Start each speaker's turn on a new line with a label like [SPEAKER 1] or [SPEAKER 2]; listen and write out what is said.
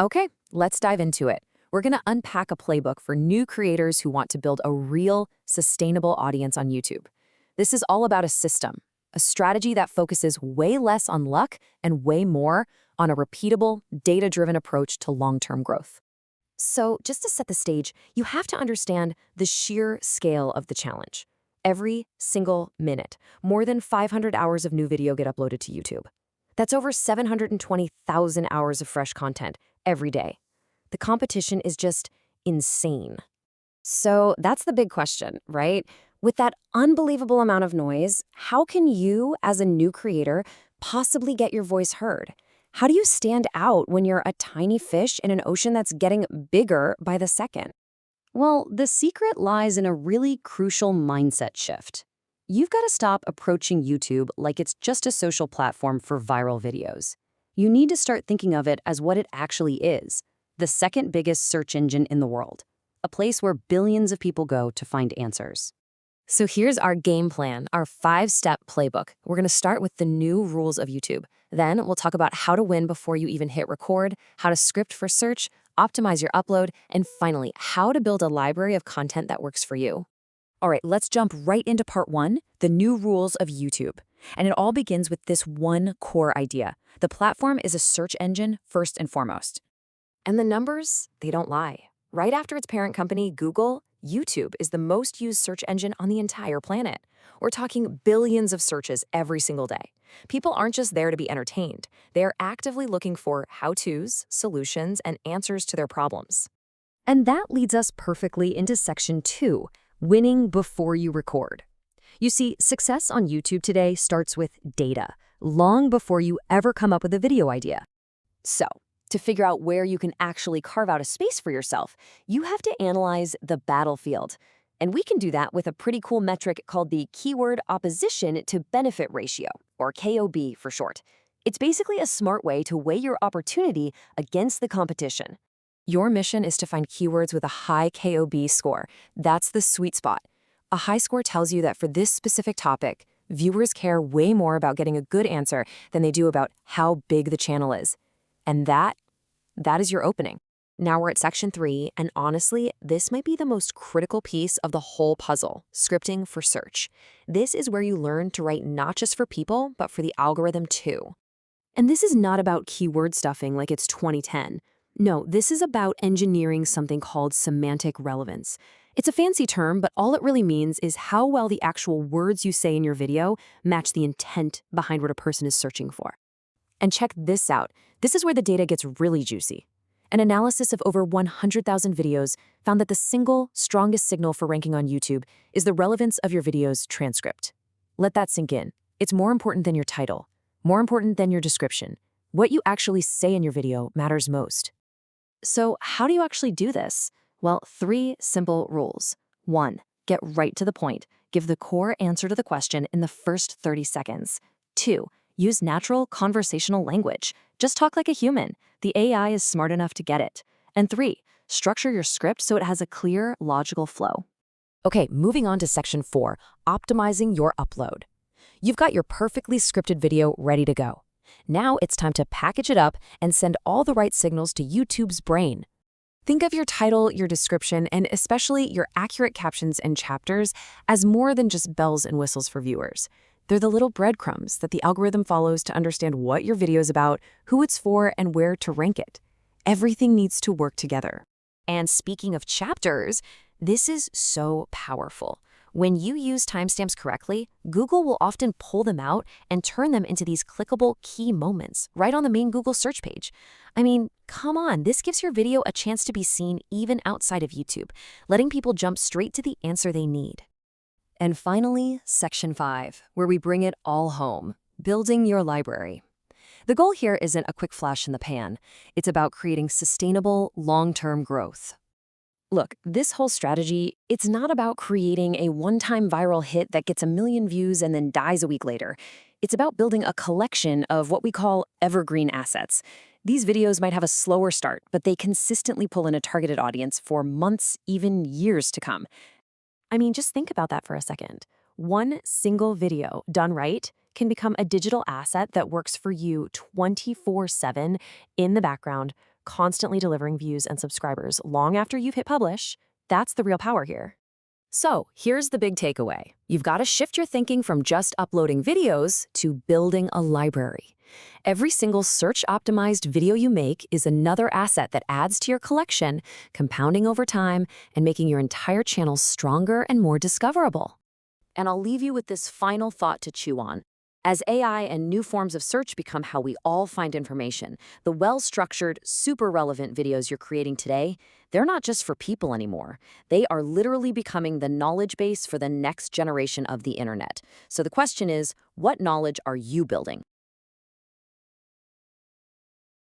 [SPEAKER 1] Okay, let's dive into it. We're going to unpack a playbook for new creators who want to build a real, sustainable audience on YouTube. This is all about a system, a strategy that focuses way less on luck and way more on a repeatable, data-driven approach to long-term growth. So, just to set the stage, you have to understand the sheer scale of the challenge. Every single minute, more than 500 hours of new video get uploaded to YouTube. That's over 720,000 hours of fresh content every day. The competition is just insane. So that's the big question, right? With that unbelievable amount of noise, how can you, as a new creator, possibly get your voice heard? How do you stand out when you're a tiny fish in an ocean that's getting bigger by the second? Well, the secret lies in a really crucial mindset shift. You've got to stop approaching YouTube like it's just a social platform for viral videos. You need to start thinking of it as what it actually is, the second biggest search engine in the world, a place where billions of people go to find answers. So here's our game plan, our 5-step playbook. We're going to start with the new rules of YouTube. Then we'll talk about how to win before you even hit record, how to script for search, optimize your upload, and finally, how to build a library of content that works for you. All right, let's jump right into part 1, the new rules of YouTube. And it all begins with this one core idea. The platform is a search engine first and foremost. And the numbers, they don't lie. Right after its parent company, Google, YouTube is the most used search engine on the entire planet. We're talking billions of searches every single day. People aren't just there to be entertained. They are actively looking for how-tos, solutions, and answers to their problems. And that leads us perfectly into section 2, winning before you record. You see, success on YouTube today starts with data, long before you ever come up with a video idea. So, to figure out where you can actually carve out a space for yourself, you have to analyze the battlefield. And we can do that with a pretty cool metric called the keyword opposition to benefit ratio, or KOB for short. It's basically a smart way to weigh your opportunity against the competition. Your mission is to find keywords with a high KOB score. That's the sweet spot. A high score tells you that for this specific topic, viewers care way more about getting a good answer than they do about how big the channel is. And that is your opening. Now we're at section 3, and honestly, this might be the most critical piece of the whole puzzle, scripting for search. This is where you learn to write not just for people, but for the algorithm too. And this is not about keyword stuffing like it's 2010. No, this is about engineering something called semantic relevance. It's a fancy term, but all it really means is how well the actual words you say in your video match the intent behind what a person is searching for. And check this out. This is where the data gets really juicy. An analysis of over 100,000 videos found that the single strongest signal for ranking on YouTube is the relevance of your video's transcript. Let that sink in. It's more important than your title, more important than your description. What you actually say in your video matters most. So how do you actually do this? Well, 3 simple rules. 1, get right to the point. Give the core answer to the question in the first 30 seconds. 2, use natural conversational language. Just talk like a human. The AI is smart enough to get it. And 3, structure your script so it has a clear, logical flow. Okay, moving on to section 4, optimizing your upload. You've got your perfectly scripted video ready to go. Now it's time to package it up and send all the right signals to YouTube's brain. Think of your title, your description, and especially your accurate captions and chapters as more than just bells and whistles for viewers. They're the little breadcrumbs that the algorithm follows to understand what your video is about, who it's for, and where to rank it. Everything needs to work together. And speaking of chapters, this is so powerful. When you use timestamps correctly, Google will often pull them out and turn them into these clickable key moments right on the main Google search page. I mean, come on, this gives your video a chance to be seen even outside of YouTube, letting people jump straight to the answer they need. And finally, section 5, where we bring it all home, building your library. The goal here isn't a quick flash in the pan. It's about creating sustainable, long-term growth. Look, this whole strategy, it's not about creating a one-time viral hit that gets 1 million views and then dies a week later. It's about building a collection of what we call evergreen assets. These videos might have a slower start, but they consistently pull in a targeted audience for months, even years to come. I mean, just think about that for a second. One single video done right can become a digital asset that works for you 24/7 in the background
[SPEAKER 2] constantly delivering views and subscribers long after you've hit publish. That's the real power here.
[SPEAKER 1] So here's the big takeaway. You've got to shift your thinking from just uploading videos to building a library. Every single search-optimized video you make is another asset that adds to your collection, compounding over time and making your entire channel stronger and more discoverable. And I'll leave you with this final thought to chew on. As AI and new forms of search become how we all find information, the well-structured, super relevant videos you're creating today, they're not just for people anymore. They are literally becoming the knowledge base for the next generation of the internet. So the question is, what knowledge are you building?